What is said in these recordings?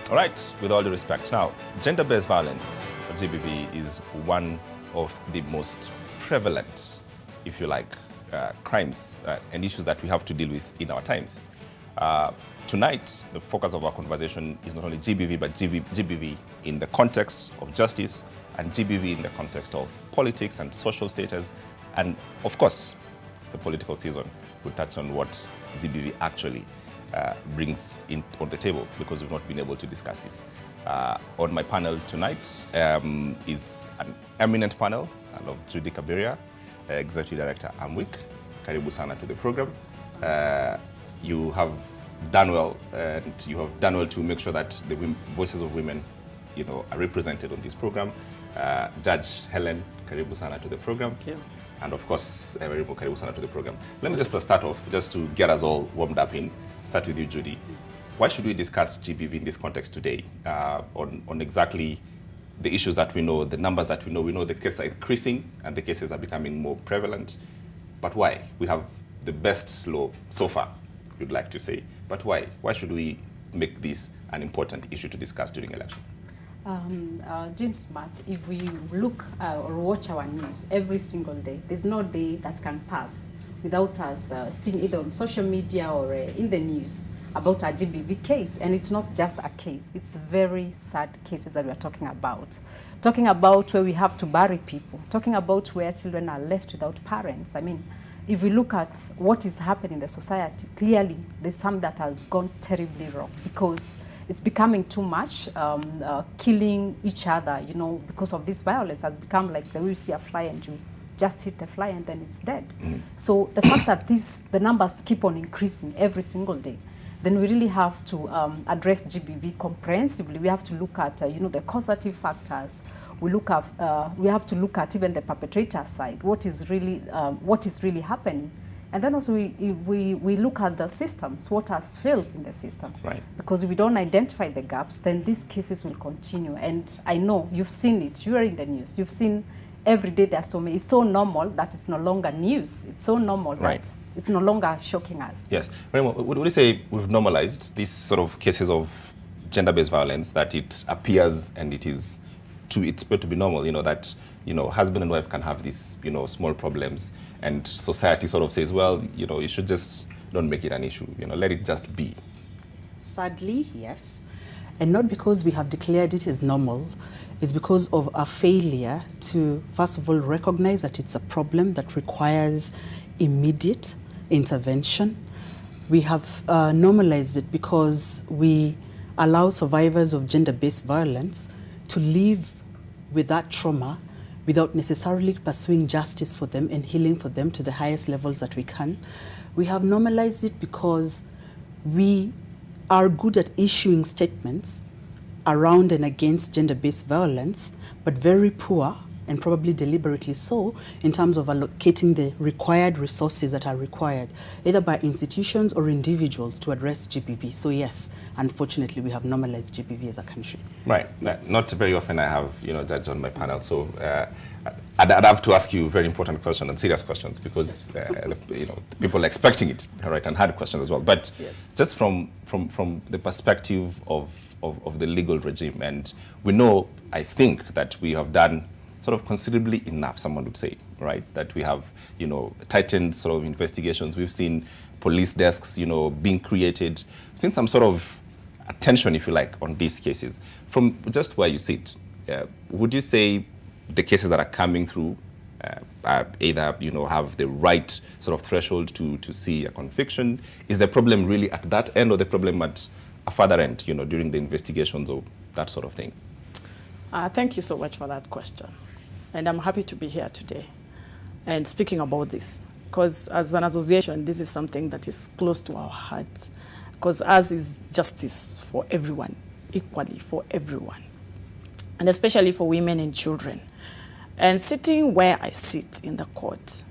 All right, with all due respect. Now, gender-based violence, or GBV, is one of the most prevalent, if you like, crimes and issues that we have to deal with in our times. Tonight, the focus of our conversation is not only GBV, but GBV in the context of justice and GBV in the context of politics and social status. And of course, it's a political season. We'll touch on what GBV actually brings in on the table, because we've not been able to discuss this. On my panel tonight is an eminent panel of Judie Kaberia, Executive Director, AMWIK. Karibu sana to the program. You have done well, and you have done well to make sure that the voices of women, are represented on this program. Judge Hellen, karibu sana to the program. Thank you. And of course, Wairimu, karibu sana to the program. Let me just start off, just to get us all warmed up in. Start with you, Judie. Why should we discuss GBV in this context today? On exactly the issues that we know, the numbers that we know. We know the cases are increasing and the cases are becoming more prevalent. But why? We have the best law so far, you'd like to say. But why? Why should we make this an important issue to discuss during elections? James, but if we look or watch our news every single day, there's no day that can pass without us seeing either on social media or in the news about a GBV case. And it's not just a case, it's very sad cases that we are talking about. Talking about where we have to bury people, talking about where children are left without parents. I mean, if we look at what is happening in the society, clearly there's some that has gone terribly wrong, because it's becoming too much. Killing each other, because of this violence has become like the way you see a fly and you just hit the fly and then it's dead. So the fact that the numbers keep on increasing every single day, then we really have to address GBV comprehensively. We have to look at the causative factors. We have to look at even the perpetrator side. What is really happening? And then also we look at the systems, what has failed in the system. Right. Because if we don't identify the gaps, then these cases will continue. And I know you've seen it, you are in the news, you've seen every day there's so many. It's so normal that it's no longer news. It's so normal that it's no longer shocking us. Yes. Would you say we've normalized these sort of cases of gender-based violence, that it appears and it's meant to be normal, that husband and wife can have these, small problems, and society sort of says, well, you should just don't make it an issue, let it just be? Sadly, yes. And not because we have declared it as normal, it's because of our failure to, first of all, recognize that it's a problem that requires immediate intervention. We have normalized it because we allow survivors of gender-based violence to live with that trauma without necessarily pursuing justice for them and healing for them to the highest levels that we can. We have normalized it because we are good at issuing statements around and against gender-based violence, but very poor, and probably deliberately so, in terms of allocating the required resources that are required, either by institutions or individuals, to address GBV. So yes, unfortunately, we have normalized GBV as a country. Right. Not very often I have, judges on my panel, so I'd have to ask you very important questions and serious questions, because people are expecting it, right, and hard questions as well. But yes, just from the perspective of the legal regime, and we know, I think, that we have done sort of considerably enough, someone would say, right? That we have, tightened sort of investigations. We've seen police desks, being created. We've seen some sort of attention, if you like, on these cases. From just where you sit, would you say the cases that are coming through either, have the right sort of threshold to see a conviction? Is the problem really at that end, or the problem at a further end, during the investigations or that sort of thing? Thank you so much for that question. And I'm happy to be here today and speaking about this, because as an association, this is something that is close to our hearts, because ours is justice for everyone, equally for everyone, and especially for women and children. And sitting where I sit in the court,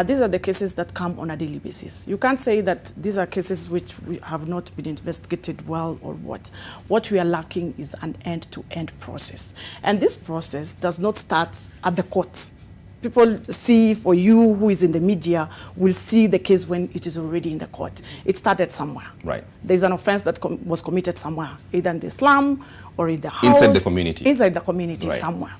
these are the cases that come on a daily basis. You can't say that these are cases which have not been investigated well or what. What we are lacking is an end-to-end process. And this process does not start at the court, people see for you who is in the media will see the case when it is already in the court. It started somewhere. Right. There's an offense that was committed somewhere, either in the slum or in the house. Inside the community. Inside the community, right. somewhere.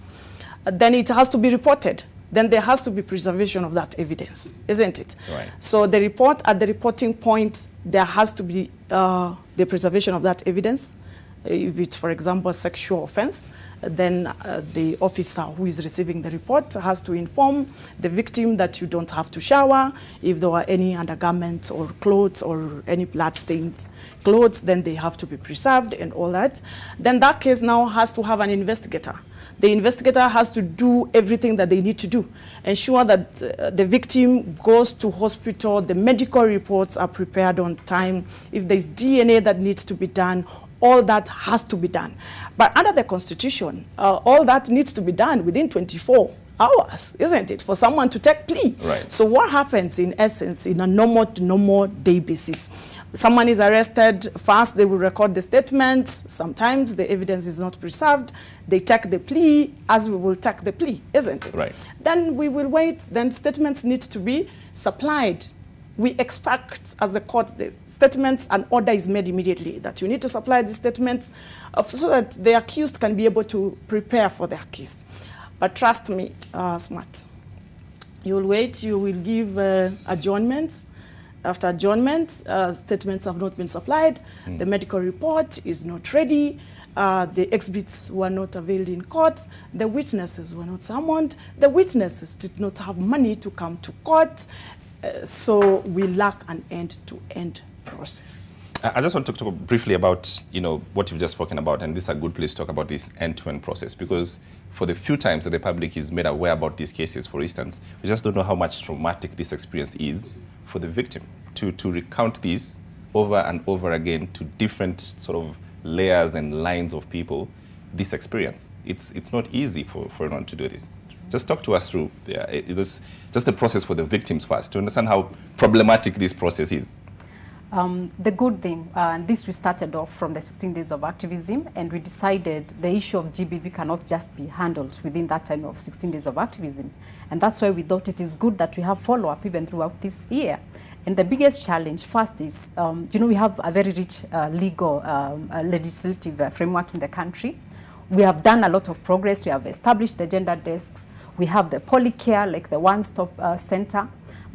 Then it has to be reported. Then there has to be preservation of that evidence, isn't it? Right. So the report, at the reporting point, there has to be the preservation of that evidence. If it's, for example, a sexual offense, then the officer who is receiving the report has to inform the victim that you don't have to shower. If there are any undergarments or clothes or any blood-stained clothes, then they have to be preserved and all that. Then that case now has to have an investigator. The investigator has to do everything that they need to do. Ensure that the victim goes to hospital, the medical reports are prepared on time. If there's DNA that needs to be done, all that has to be done. But under the Constitution, all that needs to be done within 24 hours, isn't it, for someone to take plea? Right. So what happens in essence in a normal day basis? Someone is arrested, first they will record the statements, sometimes the evidence is not preserved, they take the plea as we will take the plea, isn't it? Right. Then we will wait, then statements need to be supplied. We expect as the court, the statements, an order is made immediately that you need to supply the statements so that the accused can be able to prepare for their case. But trust me, Smart, you will wait, you will give adjournments. After adjournment, statements have not been supplied, the medical report is not ready, the exhibits were not availed in court, the witnesses were not summoned, the witnesses did not have money to come to court, so we lack an end-to-end process. I just want to talk briefly about, what you've just spoken about, and this is a good place to talk about this end-to-end process, because for the few times that the public is made aware about these cases, for instance, we just don't know how much traumatic this experience is for the victim to recount this over and over again to different sort of layers and lines of people, this experience. It's not easy for anyone to do this. Just talk to us through just the process for the victims first, to understand how problematic this process is. The good thing, this we started off from the 16 days of activism, and we decided the issue of GBV cannot just be handled within that time of 16 days of activism. And that's why we thought it is good that we have follow-up even throughout this year. And the biggest challenge first is, we have a very rich legal, legislative framework in the country. We have done a lot of progress. We have established the gender desks. We have the polycare, like the one-stop center.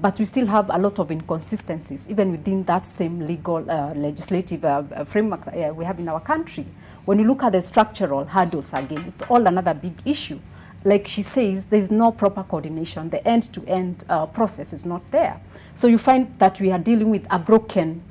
But we still have a lot of inconsistencies, even within that same legal legislative framework that we have in our country. When you look at the structural hurdles again, it's all another big issue. Like she says, there's no proper coordination. The end-to-end process is not there. So you find that we are dealing with a broken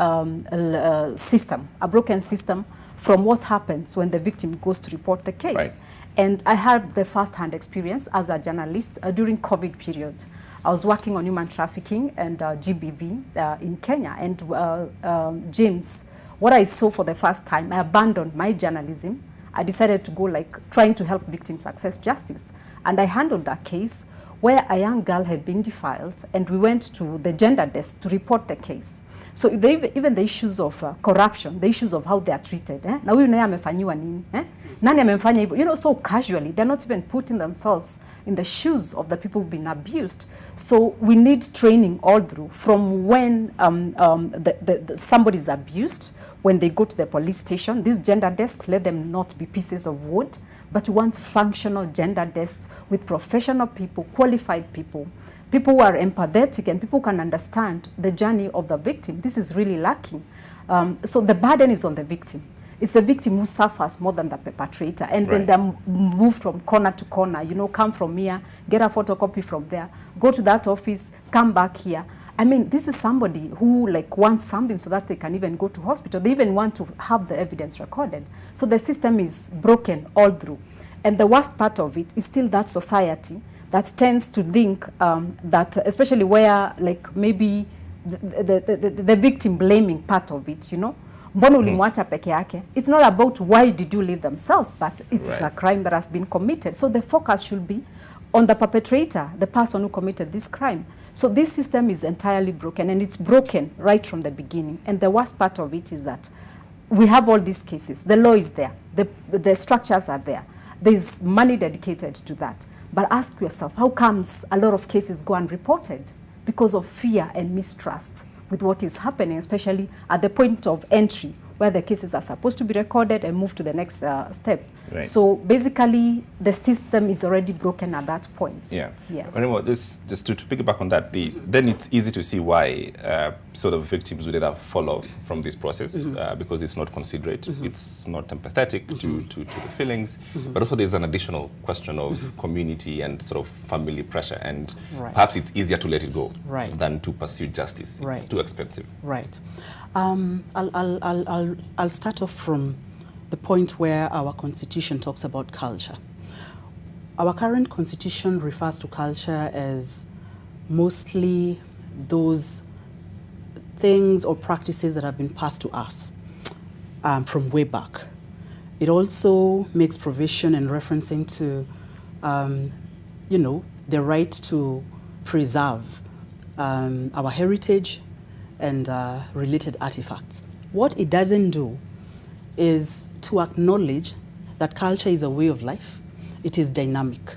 system from what happens when the victim goes to report the case. Right. And I had the first-hand experience as a journalist during COVID period. I was working on human trafficking and GBV in Kenya. And James, what I saw for the first time, I abandoned my journalism. I decided to go trying to help victims access justice. And I handled that case where a young girl had been defiled, and we went to the gender desk to report the case. So even the issues of corruption, the issues of how they are treated. Na huyu naye amefanyiwa nini? Nani amemfanya hivyo? So casually, they're not even putting themselves in the shoes of the people who've been abused. So we need training all through, from when somebody is abused, when they go to the police station. These gender desks, let them not be pieces of wood, but we want functional gender desks with professional people, qualified people, people who are empathetic and people who can understand the journey of the victim. This is really lacking. So the burden is on the victim. It's the victim who suffers more than the perpetrator. And right. then they're moved from corner to corner, come from here, get a photocopy from there, go to that office, come back here. I mean, this is somebody who wants something so that they can even go to hospital. They even want to have the evidence recorded. So the system is broken all through. And the worst part of it is still that society that tends to think that, especially where maybe the victim blaming part of it, mbona ulimwacha peke yake. It's not about why did you leave themselves, but it's right. a crime that has been committed. So the focus should be on the perpetrator, the person who committed this crime. So this system is entirely broken, and it's broken right from the beginning. And the worst part of it is that we have all these cases. The law is there. The structures are there. There's money dedicated to that. But ask yourself, how comes a lot of cases go unreported? Because of fear and mistrust with what is happening, especially at the point of entry, where the cases are supposed to be recorded and move to the next step. Right. So basically, the system is already broken at that point. Yeah. Yeah. Anyway, just to piggyback on that, then it's easy to see why sort of victims would either fall off from this process because it's not considerate, it's not empathetic to the feelings, but also there's an additional question of community and sort of family pressure, and perhaps it's easier to let it go than to pursue justice. It's too expensive. Right. I'll start off from the point where our constitution talks about culture. Our current constitution refers to culture as mostly those things or practices that have been passed to us from way back. It also makes provision and referencing to, the right to preserve our heritage and related artifacts. What it doesn't do is to acknowledge that culture is a way of life. It is dynamic.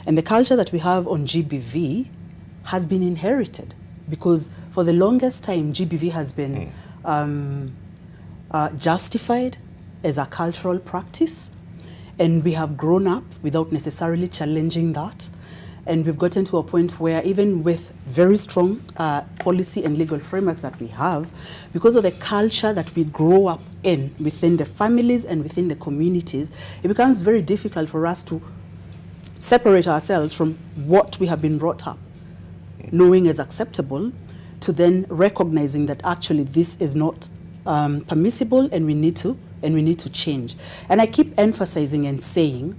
And the culture that we have on GBV has been inherited because for the longest time, GBV has been justified as a cultural practice. And we have grown up without necessarily challenging that. And we've gotten to a point where even with very strong policy and legal frameworks that we have, because of the culture that we grow up in within the families and within the communities, it becomes very difficult for us to separate ourselves from what we have been brought up, knowing is acceptable, to then recognizing that actually this is not permissible and we need to change. And I keep emphasizing and saying,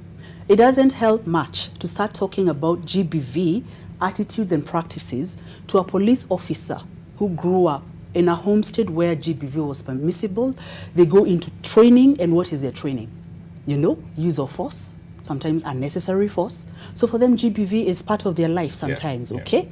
it doesn't help much to start talking about GBV attitudes and practices to a police officer who grew up in a homestead where GBV was permissible. They go into training, and what is their training? Use of force, sometimes unnecessary force. So for them, GBV is part of their life sometimes, okay?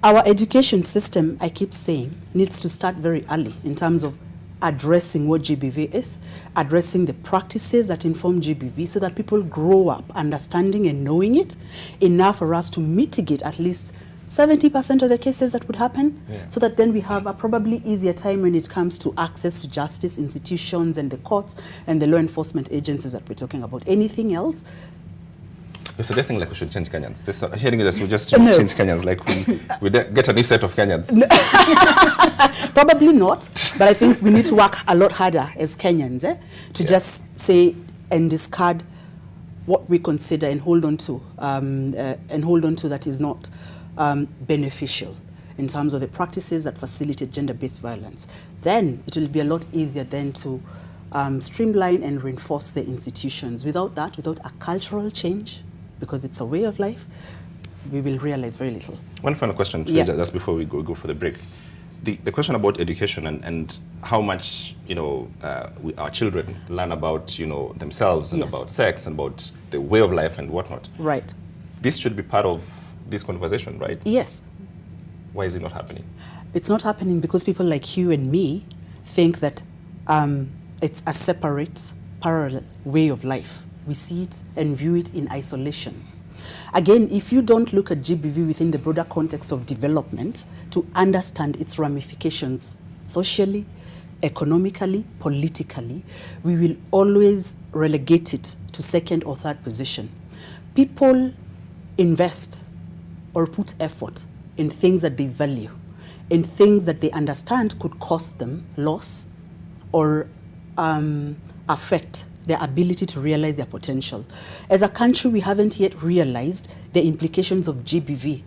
Our education system, I keep saying, needs to start very early in terms of addressing what GBV is, addressing the practices that inform GBV so that people grow up understanding and knowing it enough for us to mitigate at least 70% of the cases that would happen, so that then we have a probably easier time when it comes to access to justice institutions and the courts and the law enforcement agencies that we're talking about. Anything else? You're suggesting like we should change Kenyans. Hearing this, we just change Kenyans, like we get a new set of Kenyans. Probably not, but I think we need to work a lot harder as Kenyans to just say and discard what we consider and hold on to that is not beneficial in terms of the practices that facilitate gender-based violence. Then it will be a lot easier then to streamline and reinforce the institutions. Without that, without a cultural change, because it's a way of life, we will realize very little. One final question, just before we go for the break. The question about education and how much our children learn about themselves and about sex and about the way of life and whatnot. Right. This should be part of this conversation, right? Yes. Why is it not happening? It's not happening because people like you and me think that it's a separate, parallel way of life. We see it and view it in isolation. Again, if you don't look at GBV within the broader context of development to understand its ramifications socially, economically, politically, we will always relegate it to second or third position. People invest or put effort in things that they value, in things that they understand could cost them loss or affect their ability to realize their potential. As a country, we haven't yet realized the implications of GBV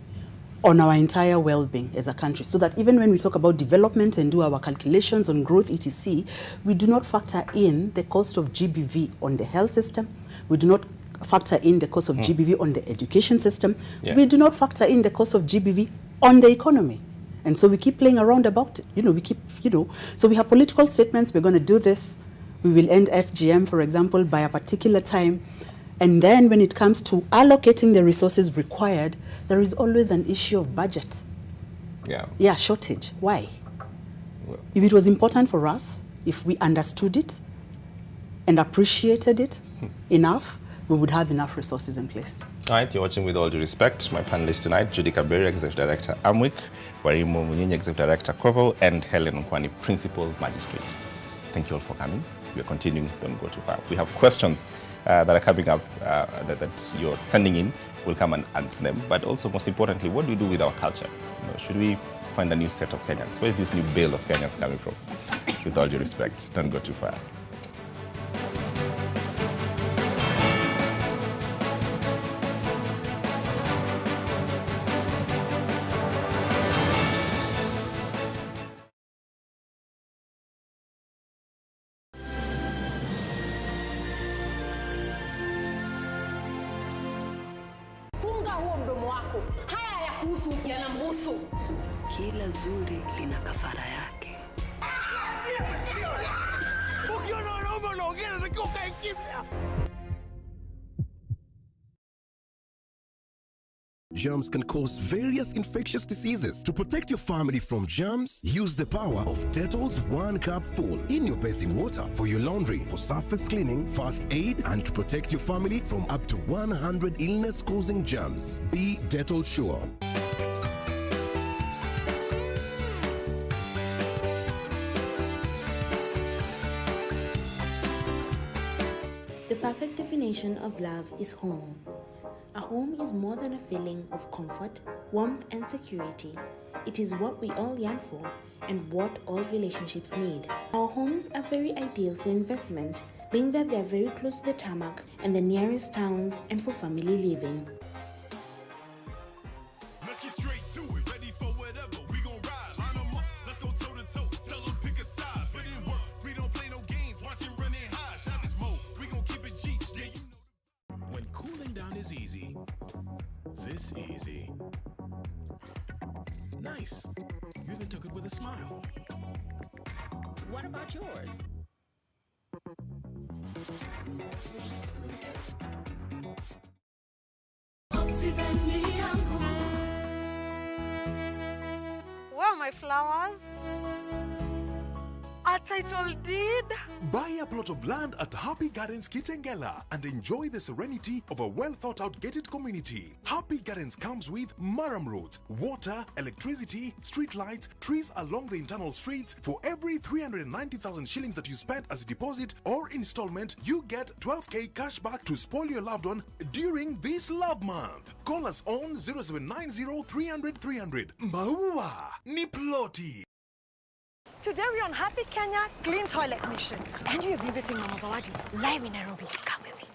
on our entire well-being as a country, so that even when we talk about development and do our calculations on growth, etc., we do not factor in the cost of GBV on the health system. We do not factor in the cost of GBV on the education system. We do not factor in the cost of GBV on the economy. And so we keep playing around about it. So we have political statements, we're going to do this, we will end FGM, for example, by a particular time. And then when it comes to allocating the resources required, there is always an issue of budget. Yeah, shortage. Why? Well, if it was important for us, if we understood it and appreciated it enough, we would have enough resources in place. All right, you're watching With All Due Respect. My panelists tonight, Judie Kaberia, Executive Director, AMWIK, Wairimu Munyinyi-Wahome, Executive Director, COVAW, and Hellen Onkwani, Principal Magistrate. Thank you all for coming. We are continuing, don't go too far. We have questions that are coming up that you're sending in. We'll come and answer them. But also, most importantly, what do we do with our culture? Should we find a new set of Kenyans? Where is this new bale of Kenyans coming from? With all due respect, don't go too far. Kila zuri lina kafara yake. Germs can cause various infectious diseases. To protect your family from germs, use the power of Dettol's 1 cup full in your bathing water for your laundry, for surface cleaning, first aid, and to protect your family from up to 100 illness-causing germs. Be Dettol sure. The perfect definition of love is home. A home is more than a feeling of comfort, warmth, and security. It is what we all yearn for and what all relationships need. Our homes are very ideal for investment, being that they are very close to the tarmac and the nearest towns, and for family living. Let's get straight to it. Ready for whatever. We gon' ride. Line 'em up. Let's go toe to toe. Tell 'em pick a side. Put in work. We don't play no games. Watch him run in high. Savage mode. We gon' keep it G. Yeah, you know. When cooling down is easy, this easy. Nice. You even took it with a smile. What about yours? Where are my flowers? A title deed? Buy a plot of land at Happy Gardens Kitengela and enjoy the serenity of a well-thought-out gated community. Happy Gardens comes with Maram Road, water, electricity, street lights, trees along the internal streets. For every 390,000 shillings that you spend as a deposit or installment, you get 12k cash back to spoil your loved one during this love month. Call us on 0790 300 300. Maua ni ploti. Today we're on Happy Kenya Clean Toilet Mission. And we're visiting Mama Zawadi live in Nairobi. Come with me.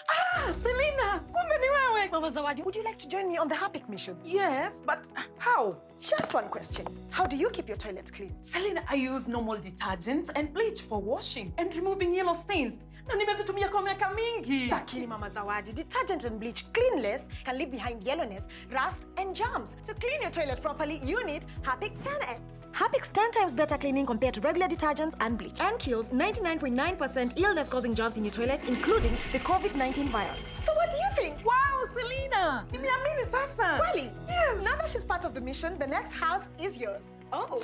Ah, Selena! Kumbe ni wewe! Mama Zawadi, would you like to join me on the Happy Mission? Yes, but how? Just one question. How do you keep your toilets clean? Selena, I use normal detergent and bleach for washing and removing yellow stains. Na nimezitumia kwa miaka mingi. Lakini Mama Zawadi, detergent and bleach cleanless can leave behind yellowness, rust, and germs. To clean your toilet properly, you need Harpic 10X. Harpic's 10 times better cleaning compared to regular detergents and bleach, and kills 99.9% illness-causing germs in your toilet, including the COVID-19 virus. So what do you think? Wow, Selena! Nimeamini sasa. Really? Yes. Now that she's part of the mission, the next house is yours. Oh.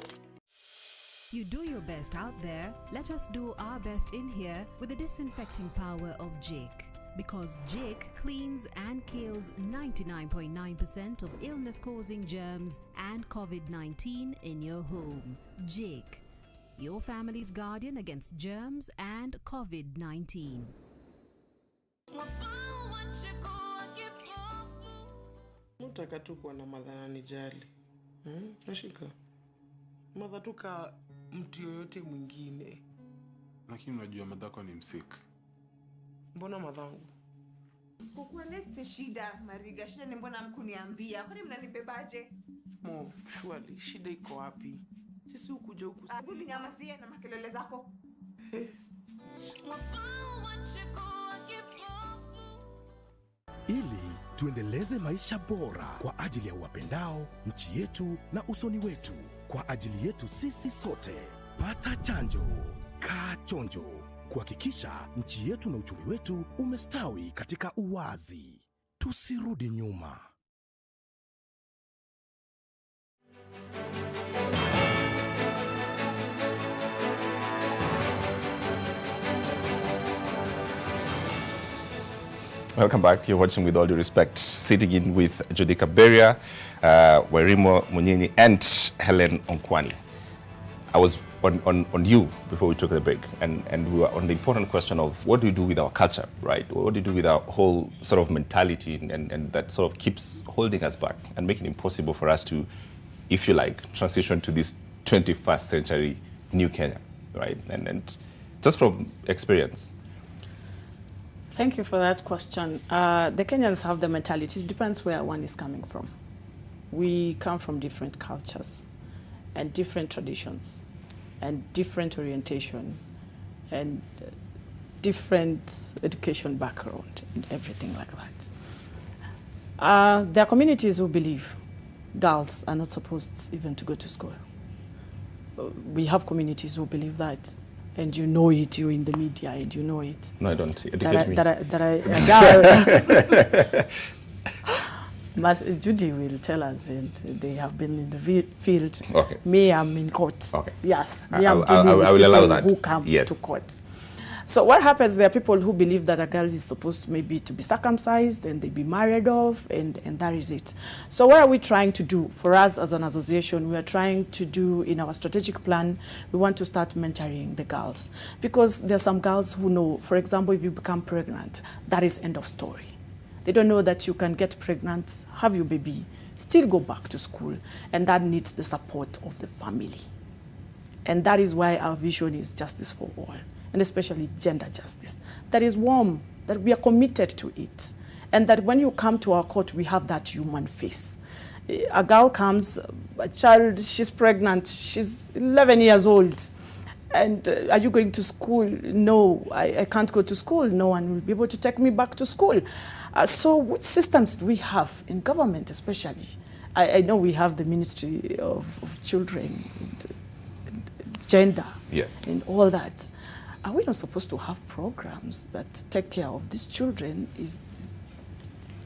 You do your best out there. Let us do our best in here with the disinfecting power of Jake. Because Jake cleans and kills 99.9% of illness-causing germs and COVID-19 in your home. Jake, your family's guardian against germs and COVID-19. Mutaka tu kuwa na madhara nijali. Nashika. Madhatuka mtu yoyote mwingine. Lakini unajua madhako ni msik. Mbona madhangu? Kukuelezi shida, Mariga. Shida ni mbona mkuniambia? Kwani mnanibebaje? Mo, surely, shida iko wapi? Sisi ukuja huku. Hebu ninyamazie na makelele zako. Ili tuendeleze maisha bora kwa ajili ya wapendao, nchi yetu na usoni wetu. Kwa ajili yetu sisi sote. Pata chanjo. Kaa chonjo. Kuhakikisha nchi yetu na uchumi wetu umestawi katika uwazi. Tusirudi nyuma. Welcome back. You're watching With All Due Respect, sitting in with Judie Kaberia, Wairimu Munyinyi-Wahome and Hellen Onkwani. I was on you before we took the break, and we were on the important question of what do we do with our culture, right? What do we do with our whole sort of mentality and that sort of keeps holding us back and making it impossible for us to, if you like, transition to this 21st century new Kenya, right? And just from experience. Thank you for that question. The Kenyans have the mentality. It depends where one is coming from. We come from different cultures and different traditions and different orientation and different education background and everything like that. There are communities who believe girls are not supposed even to go to school. We have communities who believe that. And you know it, you're in the media, and you know it. No, I don't. Educate me. Judie will tell us, and they have been in the field. Okay. Me, I'm in court. Okay. Yes. I will allow that. Who come to court. So what happens, there are people who believe that a girl is supposed maybe to be circumcised and they be married off, and that is it. So what are we trying to do? For us as an association, we are trying to do in our strategic plan, we want to start mentoring the girls. Because there are some girls who know, for example, if you become pregnant, that is end of story. They don't know that you can get pregnant, have your baby, still go back to school, and that needs the support of the family. And that is why our vision is justice for all, and especially gender justice. That is warm, that we are committed to it. And that when you come to our court, we have that human face. A girl comes, a child, she's pregnant, she's 11 years old. And are you going to school? No, I can't go to school. No one will be able to take me back to school. So what systems do we have in government especially? I know we have the Ministry of Children, and gender, yes, and all that. Are we not supposed to have programs that take care of these children?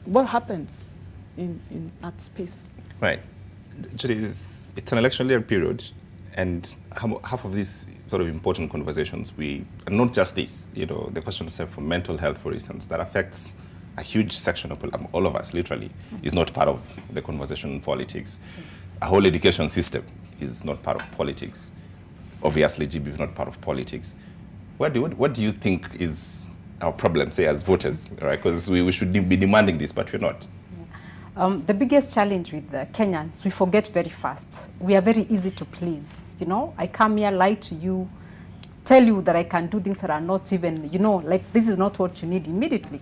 What happens in that space? Right. Judie, it's an election year period, and half of these sort of important conversations, and not just this, the question for mental health, for instance, that affects a huge section of all of us, literally, is not part of the conversation in politics. A whole education system is not part of politics. Obviously, GBV is not part of politics. What do you think is our problem, say, as voters, right? Because we should be demanding this, but we're not. The biggest challenge with the Kenyans, we forget very fast. We are very easy to please. I come here, lie to you, tell you that I can do things that are not even, like this is not what you need immediately.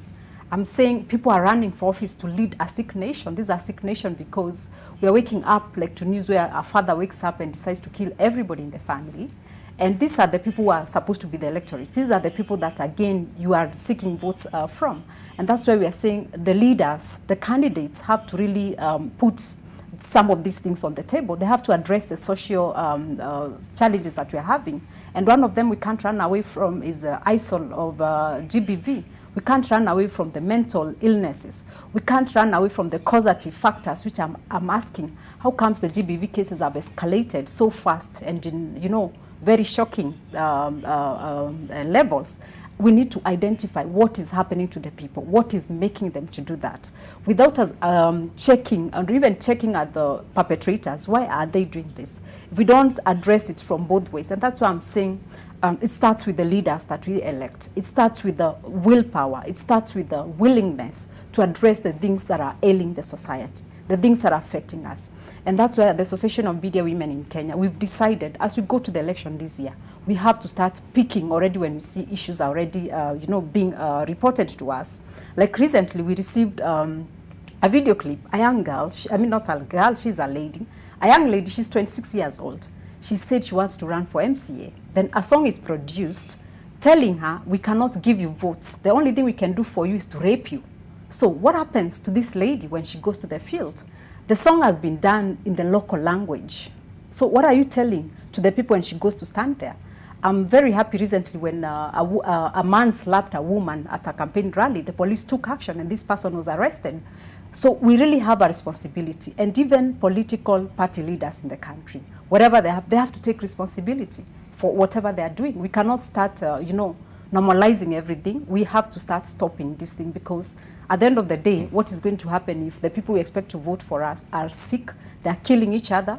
I'm saying people are running for office to lead a sick nation. This is a sick nation because we are waking up like to news where a father wakes up and decides to kill everybody in the family. And these are the people who are supposed to be the electorate. These are the people that, again, you are seeking votes from. And that's why we are saying the leaders, the candidates have to really put some of these things on the table. They have to address the social challenges that we are having. And one of them we can't run away from is the ISOL of GBV. We can't run away from the mental illnesses. We can't run away from the causative factors, which I'm asking, how comes the GBV cases have escalated so fast and in, very shocking levels? We need to identify what is happening to the people, what is making them to do that. Without us checking, and even checking at the perpetrators, why are they doing this? If we don't address it from both ways, and that's why I'm saying it starts with the leaders that we elect. It starts with the willpower. It starts with the willingness to address the things that are ailing the society, the things that are affecting us. And that's why the Association of Media Women in Kenya, we've decided as we go to the election this year, we have to start picking already when we see issues already, being reported to us. Like recently, we received a video clip, a young girl, not a girl, she's a lady, a young lady, she's 26 years old. She said she wants to run for MCA. Then a song is produced telling her, we cannot give you votes. The only thing we can do for you is to rape you. So what happens to this lady when she goes to the field? The song has been done in the local language. So what are you telling to the people when she goes to stand there? I'm very happy recently when a man slapped a woman at a campaign rally, the police took action and this person was arrested. So we really have a responsibility, and even political party leaders in the country, whatever they have to take responsibility for whatever they are doing. We cannot start, normalizing everything, we have to start stopping this thing, because at the end of the day, what is going to happen if the people we expect to vote for us are sick, they're killing each other?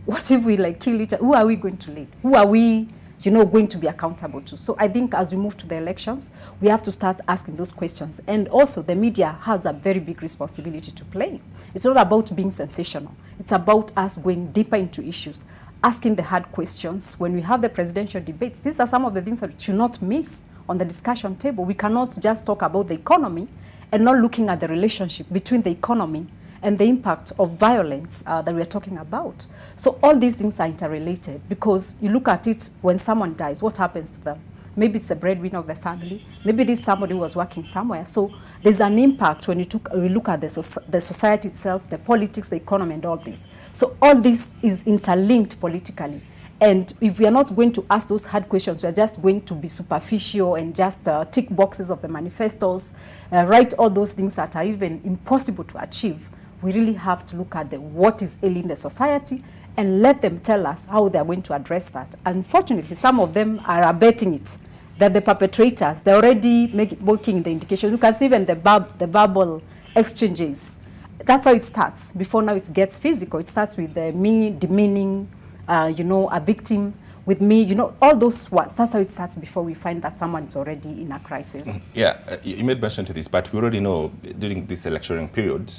What if we like kill each other? Who are we going to lead? Who are we, going to be accountable to? So I think as we move to the elections, we have to start asking those questions. And also the media has a very big responsibility to play. It's not about being sensational. It's about us going deeper into issues, asking the hard questions. When we have the presidential debates, these are some of the things that we should not miss on the discussion table. We cannot just talk about the economy and not looking at the relationship between the economy and the impact of violence that we are talking about. So all these things are interrelated, because you look at it, when someone dies, what happens to them? Maybe it's the breadwinner of the family. Maybe this is somebody who was working somewhere. So there's an impact when we look at the society itself, the politics, the economy, and all this. So all this is interlinked politically. And if we are not going to ask those hard questions, we are just going to be superficial and just tick boxes of the manifestos, write all those things that are even impossible to achieve. We really have to look at what is ailing the society and let them tell us how they are going to address that. Unfortunately, some of them are abetting it. They're the perpetrators. They're already making the indication. You can see even the verbal exchanges. That's how it starts. Before now it gets physical. It starts with me demeaning, a victim, with me, all those words. That's how it starts before we find that someone is already in a crisis. Yeah, you made mention to this, but we already know during this electioneering period,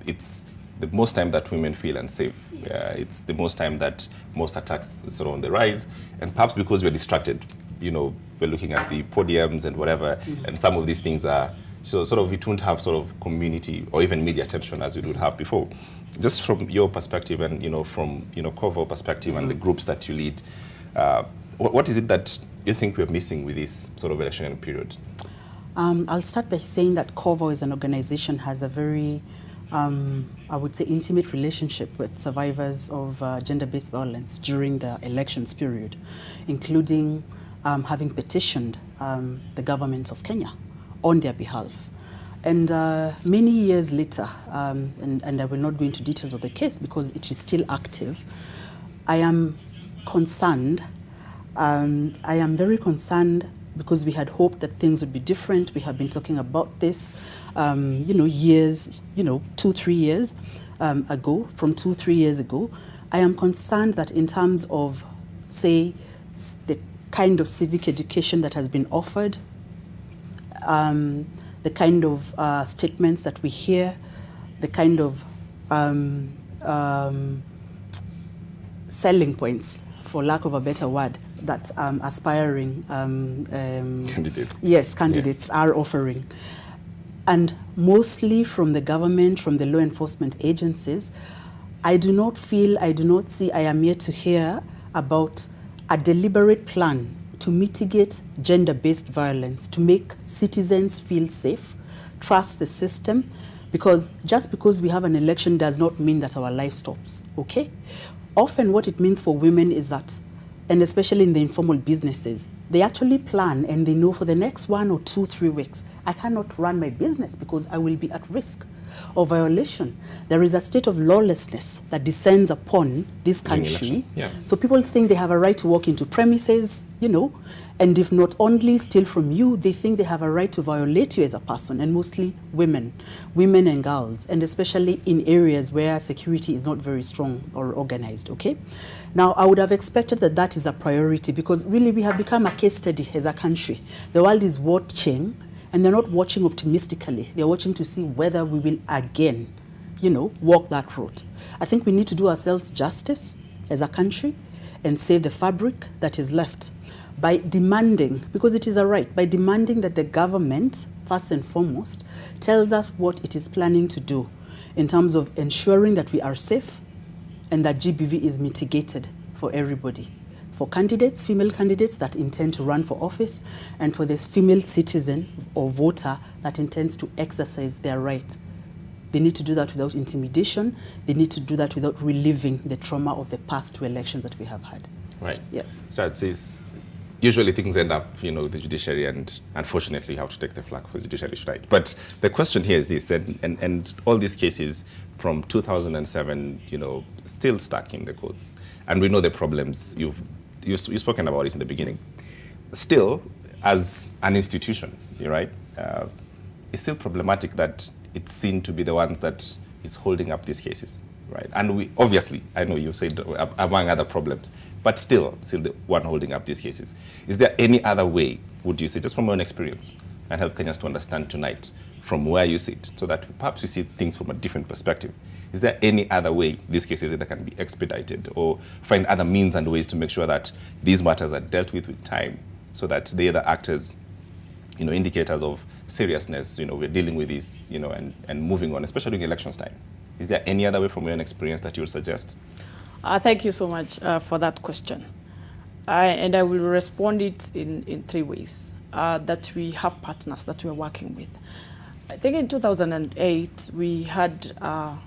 it's the most time that women feel unsafe. Yes. It's the most time that most attacks are sort of on the rise, and perhaps because we're distracted, we're looking at the podiums and whatever, and some of these things are, so sort of we don't have sort of community or even media attention as we would have before. Just from your perspective and, from, COVAW perspective and the groups that you lead, what is it that you think we're missing with this sort of electioneering period? I'll start by saying that COVAW as an organization has a very, I would say, intimate relationship with survivors of gender-based violence during the elections period, including having petitioned the government of Kenya on their behalf. And many years later, and I will not go into details of the case because it is still active, I am concerned. I am very concerned because we had hoped that things would be different. We have been talking about this, years, 2-3 years ago, from 2-3 years ago. I am concerned that in terms of, say, the kind of civic education that has been offered, the kind of statements that we hear, the kind of selling points, for lack of a better word, that aspiring candidates are offering. And mostly from the government, from the law enforcement agencies, I do not see, I am yet to hear about a deliberate plan to mitigate gender-based violence, to make citizens feel safe, trust the system, because just because we have an election does not mean that our life stops, okay? Often what it means for women is that, and especially in the informal businesses, they actually plan and they know for the next 1 or 2, 3 weeks, I cannot run my business because I will be at risk of violation. There is a state of lawlessness that descends upon this country. Yeah. So people think they have a right to walk into premises, and if not only steal from you, they think they have a right to violate you as a person, and mostly women and girls, and especially in areas where security is not very strong or organized, okay? Now, I would have expected that is a priority because really we have become a case study as a country. The world is watching, and they're not watching optimistically. They're watching to see whether we will again, walk that road. I think we need to do ourselves justice as a country and save the fabric that is left by demanding, because it is a right, by demanding that the government, first and foremost, tells us what it is planning to do in terms of ensuring that we are safe and that GBV is mitigated for everybody. For candidates, female candidates that intend to run for office, and for this female citizen or voter that intends to exercise their right. They need to do that without intimidation. They need to do that without reliving the trauma of the past 2 elections that we have had. Right. Yeah. So it says, usually things end up, with the judiciary, and unfortunately you have to take the flak for the judiciary, right? But the question here is this, that, and all these cases from 2007, still stuck in the courts. And we know the problems. You've spoken about it in the beginning. Still, as an institution, you're right, it's still problematic that it's seen to be the ones that is holding up these cases, right? And we, obviously, I know you said among other problems, but still the one holding up these cases. Is there any other way, would you say, just from your own experience, and help Kenyans to understand tonight from where you sit, so that perhaps you see things from a different perspective? Is there any other way these cases either can be expedited or find other means and ways to make sure that these matters are dealt with time, so that they either act as, indicators of seriousness, we're dealing with this, and moving on, especially during elections time? Is there any other way from your own experience that you would suggest? Thank you so much for that question. And I will respond it in 3 ways. That we have partners that we're working with. I think in 2008, we had a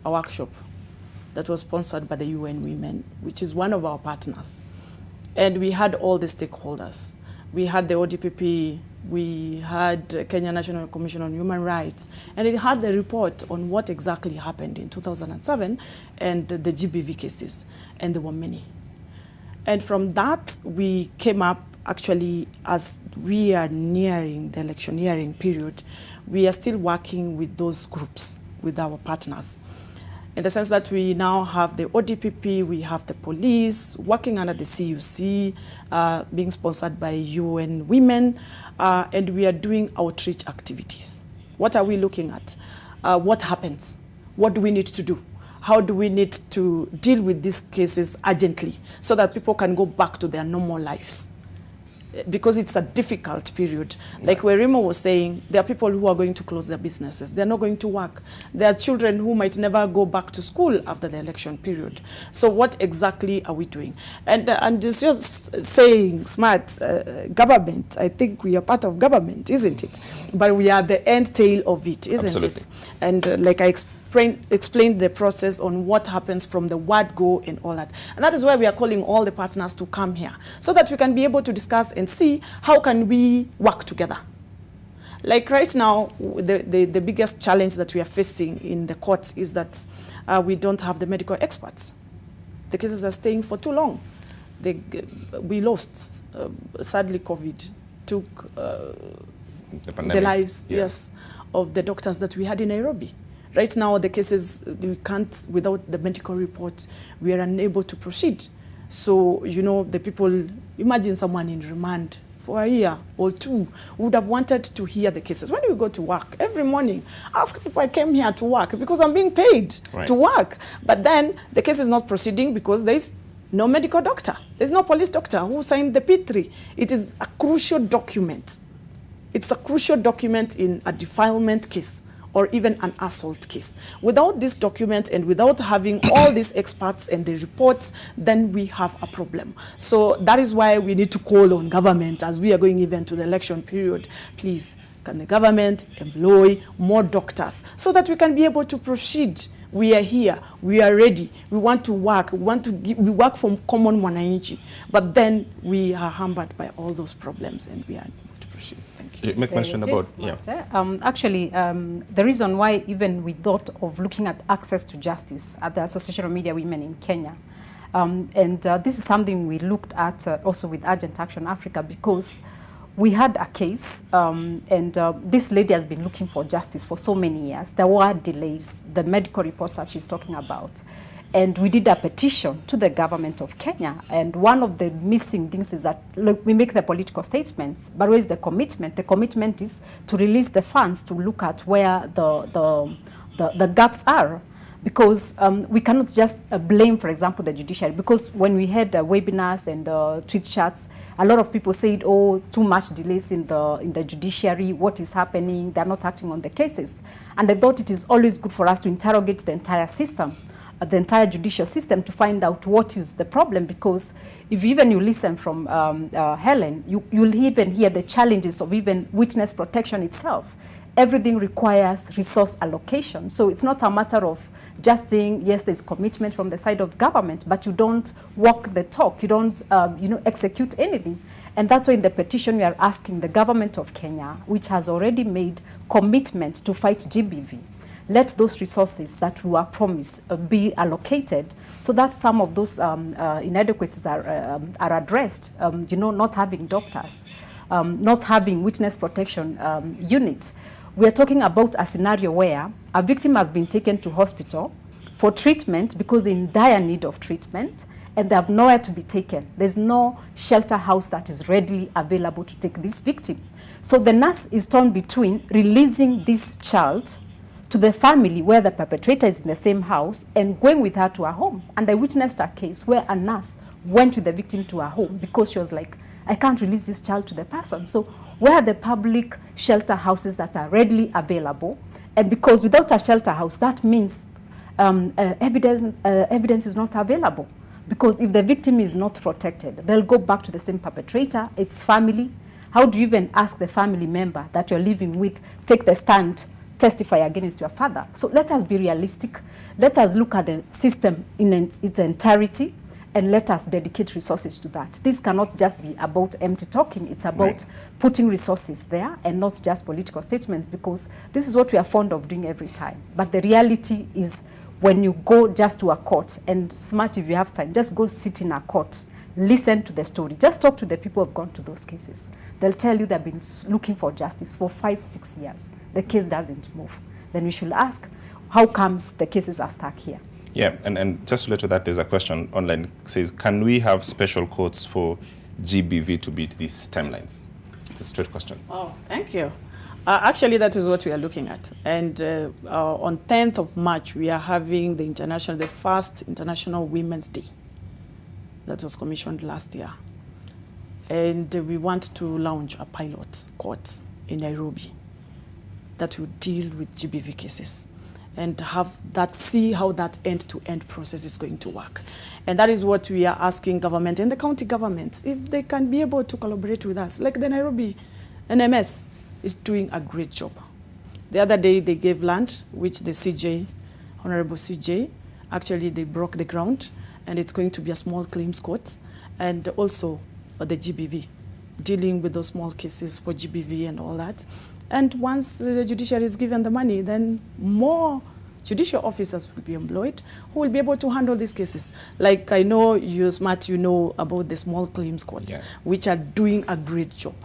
workshop that was sponsored by the UN Women, which is one of our partners. And we had all the stakeholders. We had the ODPP, we had Kenya National Commission on Human Rights, and it had the report on what exactly happened in 2007 and the GBV cases, and there were many. And from that, we came up, actually, as we are nearing the electioneering period, we are still working with those groups, with our partners. In the sense that we now have the ODPP, we have the police, working under the CUC, being sponsored by UN Women, and we are doing outreach activities. What are we looking at? What happens? What do we need to do? How do we need to deal with these cases urgently so that people can go back to their normal lives? Because it's a difficult period. Like Wairimu was saying, there are people who are going to close their businesses. They're not going to work. There are children who might never go back to school after the election period. So what exactly are we doing? And just saying, smart government, I think we are part of government, isn't it? But we are the end tail of it, isn't it? And like I explained the process on what happens from the word go and all that. And that is why we are calling all the partners to come here, so that we can be able to discuss and see how can we work together. Like right now, the biggest challenge that we are facing in the courts is that we don't have the medical experts. The cases are staying for too long. We lost, sadly, COVID took the lives, yes, of the doctors that we had in Nairobi. Right now, the cases, we can't, without the medical report, we are unable to proceed. So, the people, imagine someone in remand for a year or 2 would have wanted to hear the cases. When you go to work, every morning, ask people, I came here to work because I'm being paid to work. But then the case is not proceeding because there's no medical doctor. There's no police doctor who signed the P3. It is a crucial document. It's a crucial document in a defilement case, or even an assault case. Without this document and without having all these experts and the reports, then we have a problem. So that is why we need to call on government as we are going even to the election period. Please, can the government employ more doctors so that we can be able to proceed? We are here, we are ready, we want to work, we work from common mwananchi, but then we are hampered by all those problems and we are unable to proceed. Thank you. You make mention about, actually, the reason why even we thought of looking at access to justice at the Association of Media Women in Kenya, this is something we looked at also with Urgent Action Africa, because we had a case, this lady has been looking for justice for so many years. There were delays, the medical reports that she's talking about. And we did a petition to the government of Kenya. And one of the missing things is that, look, we make the political statements, but where is the commitment? The commitment is to release the funds to look at where the gaps are. Because we cannot just blame, for example, the judiciary. Because when we had webinars and tweet chats, a lot of people said, oh, too much delays in the judiciary, what is happening, they're not acting on the cases. And I thought it is always good for us to interrogate the entire system, the entire judicial system, to find out what is the problem. Because if even you listen from Hellen, you'll even hear the challenges of even witness protection itself. Everything requires resource allocation. So it's not a matter of just saying, yes, there's commitment from the side of government, but you don't walk the talk, you don't execute anything. And that's why in the petition we are asking the government of Kenya, which has already made commitment to fight GBV, let those resources that we are promised be allocated, so that some of those inadequacies are addressed. Not having doctors, not having witness protection unit. We are talking about a scenario where a victim has been taken to hospital for treatment because they're in dire need of treatment and they have nowhere to be taken. There's no shelter house that is readily available to take this victim. So the nurse is torn between releasing this child to the family where the perpetrator is in the same house and going with her to her home. And I witnessed a case where a nurse went with the victim to her home because she was like, I can't release this child to the person. So where are the public shelter houses that are readily available? And because without a shelter house, that means evidence is not available. Because if the victim is not protected, they'll go back to the same perpetrator, its family. How do you even ask the family member that you're living with, take the stand, testify against your father? So let us be realistic. Let us look at the system in its entirety and let us dedicate resources to that. This cannot just be about empty talking. It's about putting resources there and not just political statements, because this is what we are fond of doing every time. But the reality is when you go just to a court, and smart if you have time, just go sit in a court, listen to the story. Just talk to the people who have gone to those cases. They'll tell you they've been looking for justice for 5-6 years. The case doesn't move. Then we should ask, how comes the cases are stuck here? Yeah, and just related to that, there's a question online, says, can we have special courts for GBV to beat these timelines? It's a straight question. Oh, thank you. Actually, that is what we are looking at. And on 10th of March, we are having the first International Women's Day that was commissioned last year. And we want to launch a pilot court in Nairobi that will deal with GBV cases and see how that end-to-end process is going to work. And that is what we are asking government and the county government, if they can be able to collaborate with us. Like the Nairobi NMS is doing a great job. The other day they gave land, which the CJ, Honorable CJ, actually they broke the ground, and it's going to be a small claims court, and also the GBV, dealing with those small cases for GBV and all that. And once the judiciary is given the money, then more judicial officers will be employed who will be able to handle these cases. Like I know you, Smart, you know about the small claims courts, which are doing a great job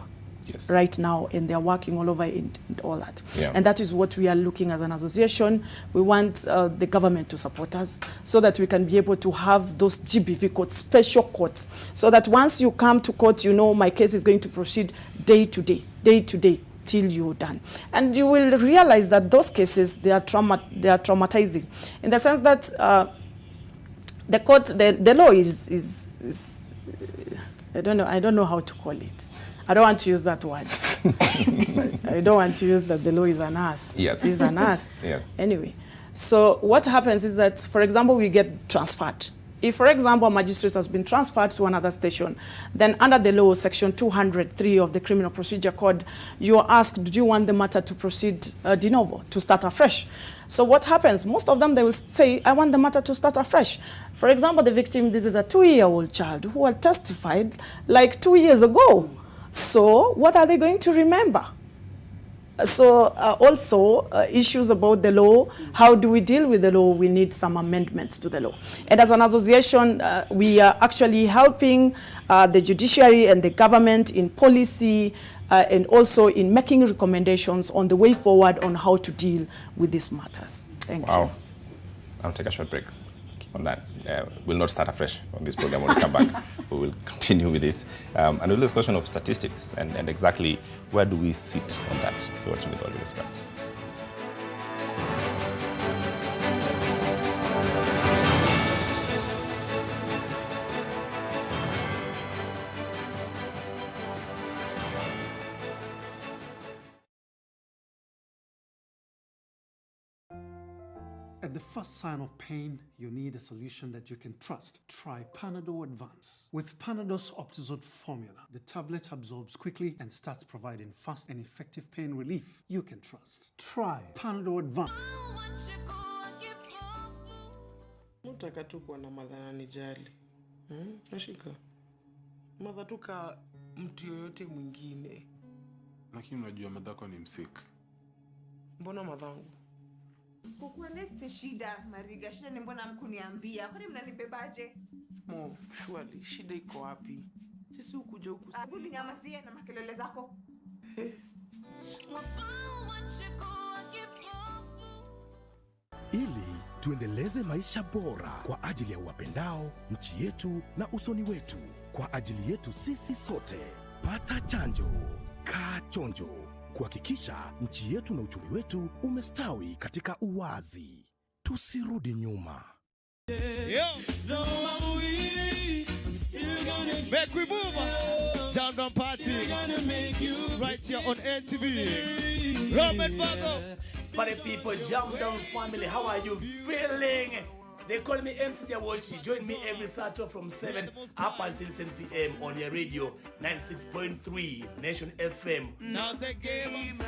right now, and they're working all over and all that. And that is what we are looking as an association. We want the government to support us so that we can be able to have those GBV courts, special courts, so that once you come to court, you know my case is going to proceed day to day, till you're done. And you will realize that those cases, they are traumatizing, in the sense that the court, the law is I don't know how to call it. I don't want to use that word. I don't want to use that the law is an ass. Yes. It's an ass. Yes. Anyway, so what happens is that, for example, we get transferred. If, for example, a magistrate has been transferred to another station, then under the law, section 203 of the Criminal Procedure Code, you are asked, do you want the matter to proceed de novo, to start afresh? So what happens? Most of them, they will say, I want the matter to start afresh. For example, the victim, this is a 2-year-old child who had testified like 2 years ago. So what are they going to remember? So also issues about the law, how do we deal with the law? We need some amendments to the law. And as an association, we are actually helping the judiciary and the government in policy and also in making recommendations on the way forward on how to deal with these matters. Thank you. I'll take a short break on that. We'll not start afresh on this program when we come back. We will continue with this. And we'll do a question of statistics and exactly where do we sit on that. You're watching with all due respect. At the first sign of pain, you need a solution that you can trust. Try Panadol Advance. With Panadol's Optizode formula, the tablet absorbs quickly and starts providing fast and effective pain relief you can trust. Try Panadol Advance. Mutaka tu kuwa na madhara nijali. Nashika. Madhatuka mtu yoyote mwingine. Lakini unajua madhako ni msik. Mbona madhangu? Kukuelezi shida, Mariga. Shida ni mbona mkuniambia? Kwani mnanibebaje? Mo, surely, shida iko wapi? Sisi ukuja huku. Abudi nyamazie na makelele zako. Ili tuendeleze maisha bora kwa ajili ya uwapendao, nchi yetu na usoni wetu, kwa ajili yetu sisi sote. Pata chanjo, kaa chonjo, kuhakikisha nchi yetu na uchumi wetu umestawi katika uwazi. Tusirudi nyuma. Make we move. Jam down party. Right here on NTV. Robert Bago. Party people, Jam Down family, how are you feeling? They call me MC Nyawochi. Join me every Saturday from 7 up until 10 p.m. on your radio 96.3 Nation FM. Now the game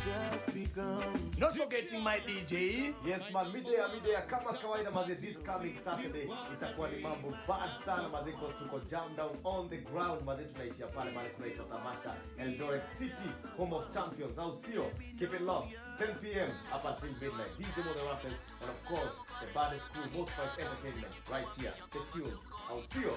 just begun. Not forgetting my DJ. Yes man, midday kama kawaida maze, this coming Saturday itakuwa ni mambo bad sana maze, cause tuko Jam Down on the ground maze, tunaishia pale mali kunaitwa tamasha Eldoret City, home of champions. Au sio? Keep it locked. 10 p.m. up until midnight. DJ Mono Rappers, and of course, the baddest crew, most fun entertainment, right here. Stay tuned. I'll see you.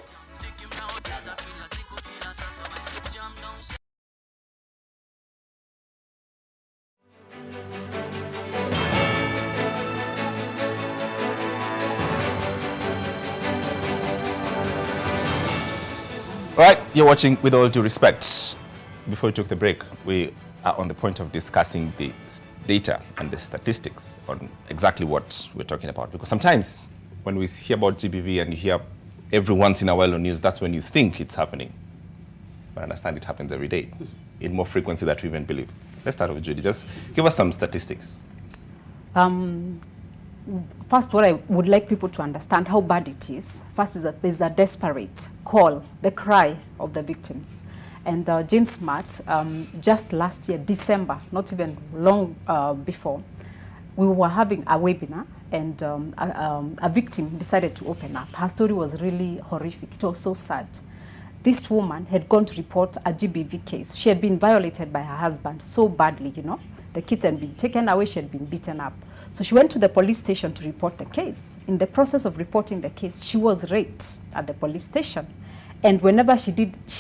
All right, you're watching With All Due Respect. Before we took the break, we are on the point of discussing the data and the statistics on exactly what we're talking about. Because sometimes when we hear about GBV and you hear every once in a while on news, that's when you think it's happening. But I understand it happens every day in more frequency than we even believe. Let's start with Judie. Just give us some statistics. First, what I would like people to understand how bad it is. First is that there's a desperate call, the cry of the victims. And Jane Smart, just last year, December, not even long before, we were having a webinar and a victim decided to open up. Her story was really horrific. It was so sad. This woman had gone to report a GBV case. She had been violated by her husband so badly, you know. The kids had been taken away, she had been beaten up. So she went to the police station to report the case. In the process of reporting the case, she was raped at the police station. And whenever she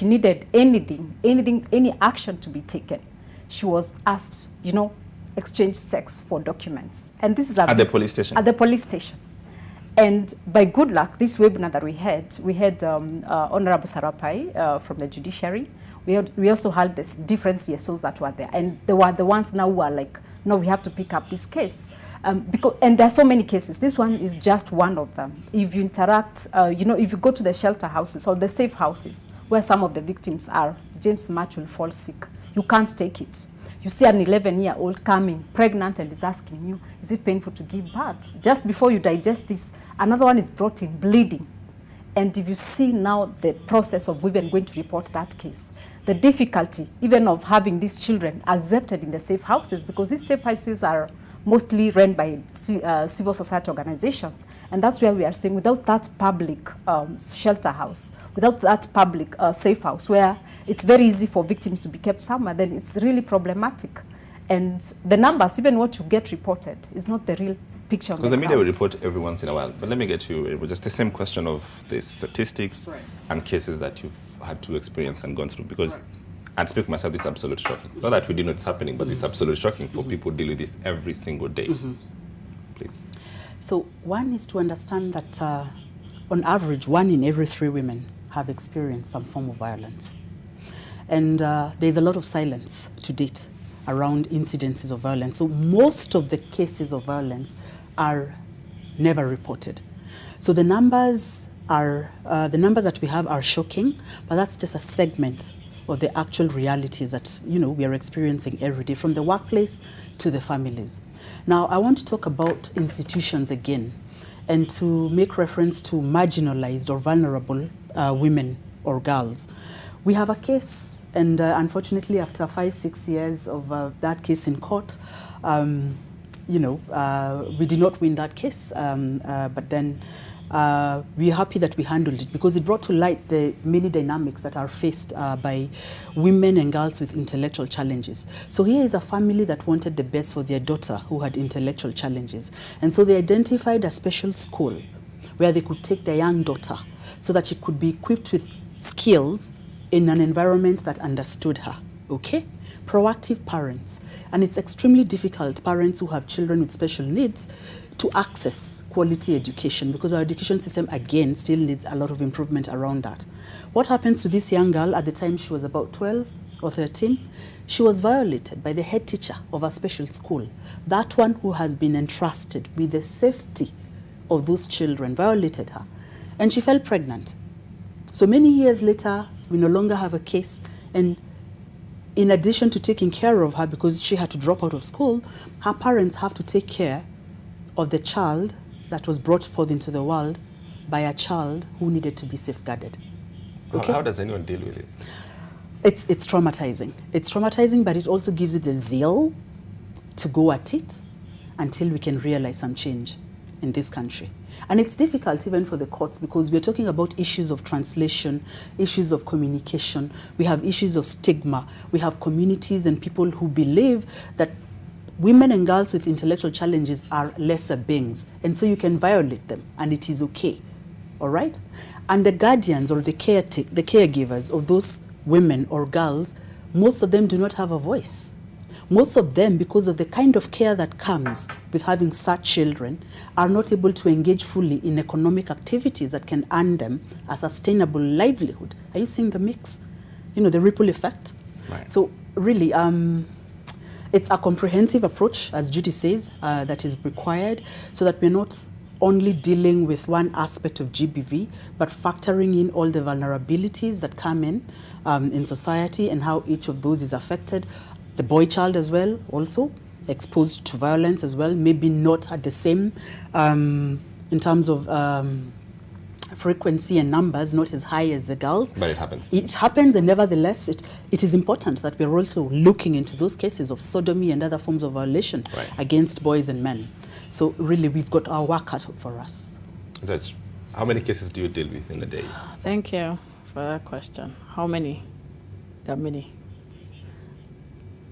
needed any action to be taken, she was asked, you know, exchange sex for documents. And this is at the police station? At the police station. And by good luck, this webinar that we had Honorable Sarapai from the judiciary. We also had this different CSOs that were there. And they were the ones now who are like, no, we have to pick up this case. And there are so many cases. This one is just one of them. If you interact, you know, if you go to the shelter houses or the safe houses where some of the victims are, James March will fall sick. You can't take it. You see an 11-year-old coming, pregnant, and is asking you, is it painful to give birth? Just before you digest this, another one is brought in bleeding. And if you see now the process of women going to report that case, the difficulty even of having these children accepted in the safe houses, because these safe houses are mostly run by civil society organizations. And that's where we are saying without that public shelter house, without that public safe house where it's very easy for victims to be kept somewhere, then it's really problematic. And the numbers, even what you get reported, is not the real picture. Because the media will report every once in a while. But let me get you just the same question of the statistics and cases that you've had to experience and gone through. Because and speak for myself, this is absolutely shocking. Not that we didn't know it's happening, but it's absolutely shocking for people who deal with this every single day. Please. So one is to understand that on average, 1 in every 3 women have experienced some form of violence. And there's a lot of silence to date around incidences of violence. So most of the cases of violence are never reported. So the numbers that we have are shocking, but that's just a segment of the actual realities that, you know, we are experiencing every day, from the workplace to the families. Now, I want to talk about institutions again, and to make reference to marginalized or vulnerable women or girls. We have a case, and unfortunately, after 5-6 years of that case in court, you know, we did not win that case, but then we are happy that we handled it, because it brought to light the many dynamics that are faced by women and girls with intellectual challenges. So here is a family that wanted the best for their daughter who had intellectual challenges. And so they identified a special school where they could take their young daughter so that she could be equipped with skills in an environment that understood her, okay? Proactive parents. And it's extremely difficult, parents who have children with special needs, to access quality education because our education system, again, still needs a lot of improvement around that. What happens to this young girl at the time she was about 12 or 13? She was violated by the head teacher of a special school. That one who has been entrusted with the safety of those children violated her. And she fell pregnant. So many years later, we no longer have a case. And in addition to taking care of her because she had to drop out of school, her parents have to take care of the child that was brought forth into the world by a child who needed to be safeguarded. Okay? How does anyone deal with this? It's traumatizing. It's traumatizing, but it also gives you the zeal to go at it until we can realize some change in this country. And it's difficult even for the courts because we're talking about issues of translation, issues of communication. We have issues of stigma. We have communities and people who believe that women and girls with intellectual challenges are lesser beings, and so you can violate them, and it is okay, all right? And the guardians or the caregivers of those women or girls, most of them do not have a voice. Most of them, because of the kind of care that comes with having such children, are not able to engage fully in economic activities that can earn them a sustainable livelihood. Are you seeing the mix? You know, the ripple effect? Right. So really, it's a comprehensive approach, as Judie says, that is required so that we're not only dealing with one aspect of GBV, but factoring in all the vulnerabilities that come in society and how each of those is affected. The boy child as well, also exposed to violence as well, maybe not at the same, in terms of frequency and numbers, not as high as the girls. But it happens. It happens, and nevertheless, it is important that we're also looking into those cases of sodomy and other forms of violation against boys and men. So really, we've got our work cut out for us. Judge, how many cases do you deal with in a day? Thank you for that question. How many? There are many.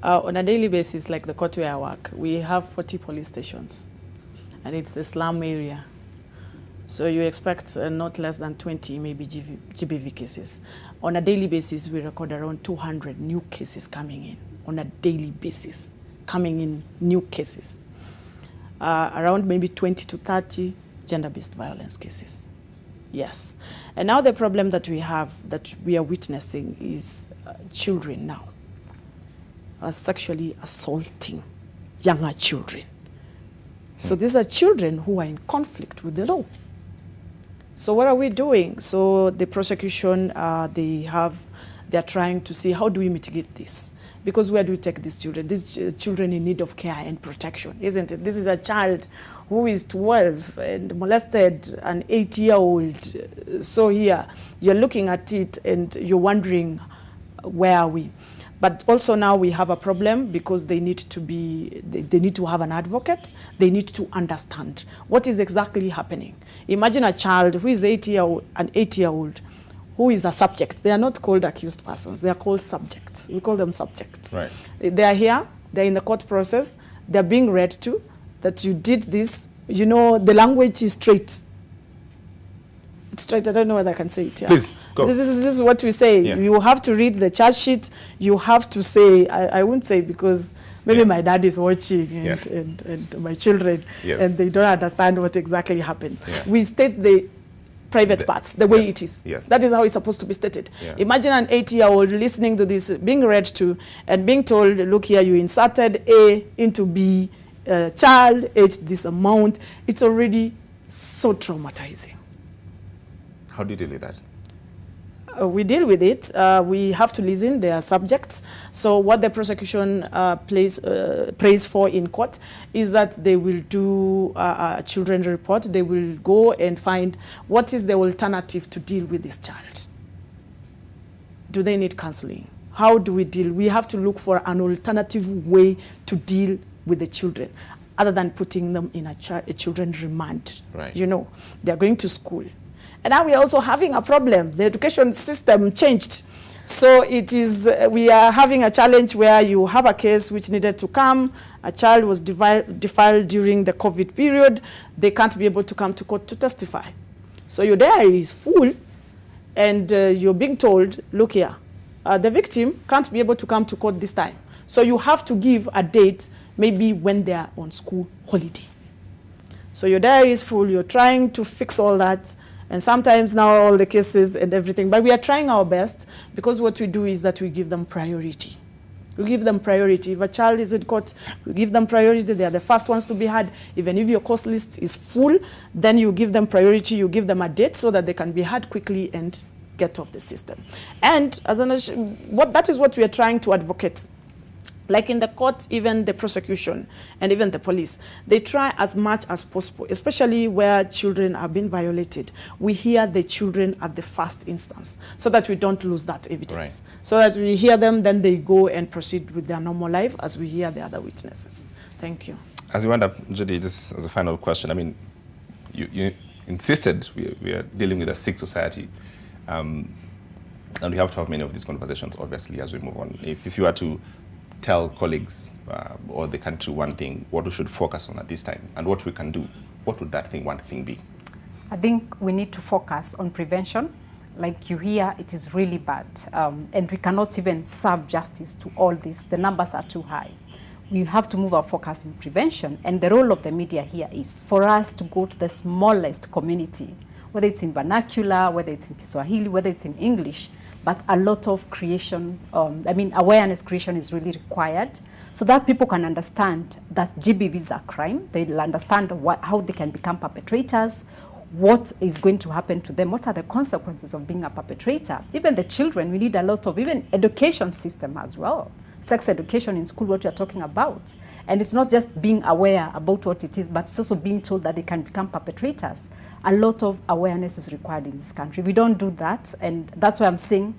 On a daily basis, like the court where I work, we have 40 police stations, and it's the slum area. So you expect not less than 20, maybe GBV cases. On a daily basis, we record around 200 new cases coming in. On a daily basis, coming in new cases. Around maybe 20 to 30 gender-based violence cases. Yes. And now the problem that we have, that we are witnessing, is children now are sexually assaulting younger children. So these are children who are in conflict with the law. So what are we doing? So the prosecution, they're trying to see how do we mitigate this? Because where do we take these children? These children in need of care and protection, isn't it? This is a child who is 12 and molested an 8-year-old. So here, you're looking at it and you're wondering, where are we? But also now we have a problem because they need to have an advocate. They need to understand what is exactly happening. Imagine a child who is an 8-year-old, who is a subject. They are not called accused persons. They are called subjects. We call them subjects. Right. They are here. They're in the court process. They're being read to that you did this. You know, the language is straight. It's straight. I don't know whether I can say it here. Please, go. This is what we say. Yeah. You have to read the charge sheet. You have to say, I won't say because maybe my dad is watching and my children, and they don't understand what exactly happened. Yeah. We state the private parts, the way it is. Yes. That is how it's supposed to be stated. Yeah. Imagine an 8-year-old listening to this, being read to, and being told, look here, you inserted A into B, child, age this amount. It's already so traumatizing. How do you deal with that? We deal with it. We have to listen. They are subjects. So what the prosecution prays for in court is that they will do a children's report. They will go and find what is the alternative to deal with this child. Do they need counseling? How do we deal? We have to look for an alternative way to deal with the children other than putting them in a children's remand. Right. You know, they're going to school. And now we are also having a problem. The education system changed. So it is, we are having a challenge where you have a case which needed to come. A child was defiled during the COVID period. They can't be able to come to court to testify. So your diary is full and you're being told, look here, the victim can't be able to come to court this time. So you have to give a date maybe when they are on school holiday. So your diary is full, you're trying to fix all that, and sometimes now all the cases and everything, but we are trying our best, because what we do is that we give them priority. We give them priority. If a child is in court, we give them priority. They are the first ones to be heard. Even if your course list is full, then you give them priority, you give them a date so that they can be heard quickly and get off the system. And as that is what we are trying to advocate. Like in the court, even the prosecution and even the police, they try as much as possible, especially where children have been violated. We hear the children at the first instance so that we don't lose that evidence. Right. So that we hear them, then they go and proceed with their normal life as we hear the other witnesses. Thank you. As you wind up, Judie, just as a final question, I mean, you insisted we are dealing with a sick society. And we have to have many of these conversations, obviously, as we move on. If you were to tell colleagues or the country one thing, what we should focus on at this time, and what we can do, what would that one thing be? I think we need to focus on prevention. Like you hear, it is really bad. And we cannot even serve justice to all this. The numbers are too high. We have to move our focus in prevention. And the role of the media here is for us to go to the smallest community, whether it's in vernacular, whether it's in Kiswahili, whether it's in English, but a lot of creation, awareness creation is really required so that people can understand that GBVs are crime. They'll understand how they can become perpetrators, what is going to happen to them, what are the consequences of being a perpetrator. Even the children, we need a lot of even education system as well. Sex education in school, what you're talking about. And it's not just being aware about what it is, but it's also being told that they can become perpetrators. A lot of awareness is required in this country. We don't do that, and that's why I'm saying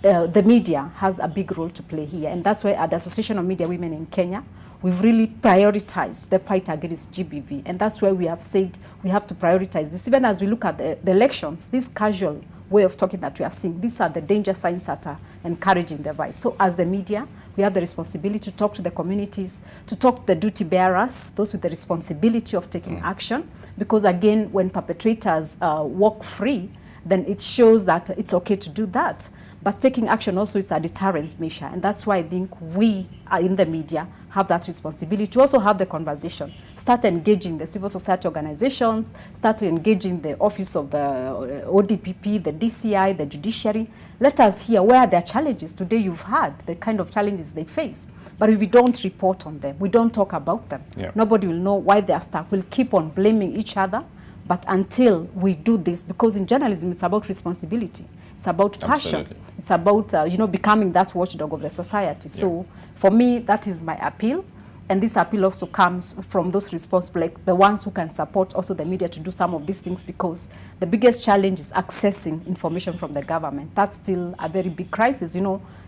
the media has a big role to play here. And that's why at the Association of Media Women in Kenya, we've really prioritized the fight against GBV. And that's why we have said we have to prioritize this. Even as we look at the elections, this casual way of talking that we are seeing, these are the danger signs that are encouraging the vice. So as the media, we have the responsibility to talk to the communities, to talk to the duty bearers, those with the responsibility of taking action. Because again, when perpetrators walk free, then it shows that it's okay to do that. But taking action also is a deterrence measure. And that's why I think we are in the media have that responsibility to also have the conversation. Start engaging the civil society organizations, start engaging the office of the ODPP, the DCI, the judiciary. Let us hear where their challenges. Today you've heard the kind of challenges they face. But if we don't report on them, we don't talk about them, nobody will know why they are stuck. We'll keep on blaming each other. But until we do this, because in journalism, it's about responsibility. It's about passion. Absolutely. It's about, becoming that watchdog of the society. Yeah. So for me, that is my appeal. And this appeal also comes from those responsible, like the ones who can support also the media to do some of these things, because the biggest challenge is accessing information from the government. That's still a very big crisis,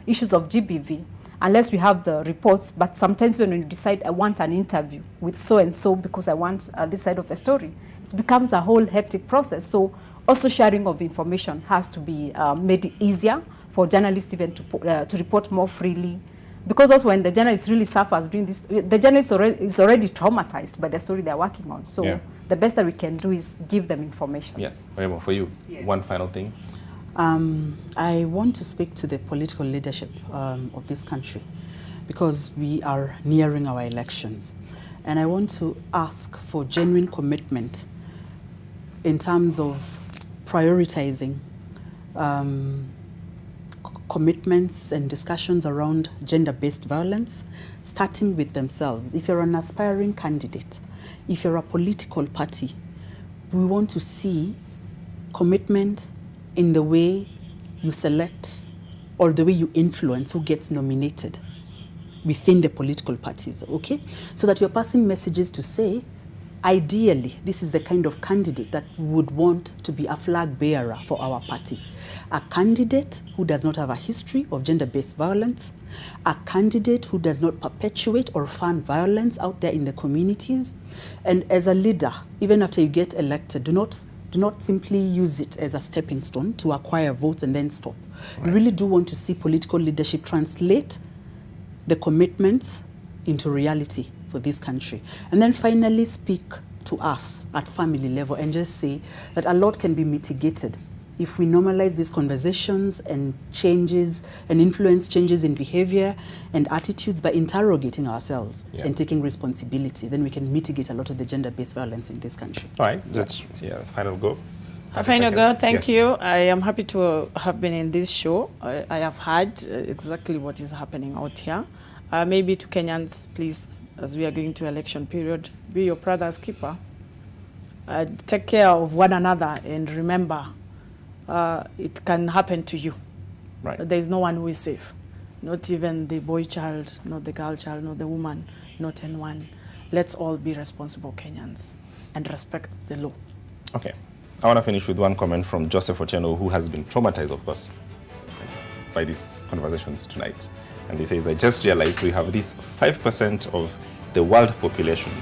issues of GBV. Unless we have the reports, but sometimes when you decide I want an interview with so-and-so because I want this side of the story, it becomes a whole hectic process. So also sharing of information has to be made easier for journalists even to report more freely. Because also when the journalist really suffers doing this, the journalist is already traumatized by the story they're working on. So the best that we can do is give them information. Yes. Wairimu, for you, one final thing. I want to speak to the political leadership of this country, because we are nearing our elections. And I want to ask for genuine commitment in terms of prioritizing commitments and discussions around gender-based violence, starting with themselves. If you're an aspiring candidate, if you're a political party, we want to see commitment in the way you select or the way you influence who gets nominated within the political parties, okay? So that you're passing messages to say, ideally, this is the kind of candidate that we would want to be a flag bearer for our party. A candidate who does not have a history of gender-based violence, a candidate who does not perpetuate or fund violence out there in the communities. And as a leader, even after you get elected, do not simply use it as a stepping stone to acquire votes and then stop. Right. We really do want to see political leadership translate the commitments into reality for this country. And then finally speak to us at family level and just say that a lot can be mitigated if we normalize these conversations and changes and influence changes in behavior and attitudes by interrogating ourselves and taking responsibility, then we can mitigate a lot of the gender-based violence in this country. All right, that's final go. Final go, thank you. I am happy to have been in this show. I have heard exactly what is happening out here. Maybe to Kenyans, please, as we are going to election period, be your brother's keeper. Take care of one another and remember, it can happen to you. Right. There is no one who is safe. Not even the boy child, not the girl child, not the woman, not anyone. Let's all be responsible Kenyans and respect the law. Okay. I want to finish with one comment from Joseph Ocheno, who has been traumatized, of course, by these conversations tonight. And he says, I just realized we have this 5% of the world population,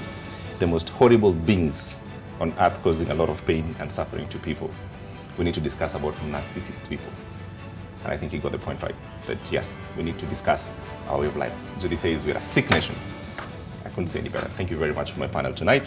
the most horrible beings on earth, causing a lot of pain and suffering to people. We need to discuss about narcissist people. And I think he got the point right, that yes, we need to discuss our way of life. Judie says we're a sick nation. I couldn't say any better. Thank you very much for my panel tonight.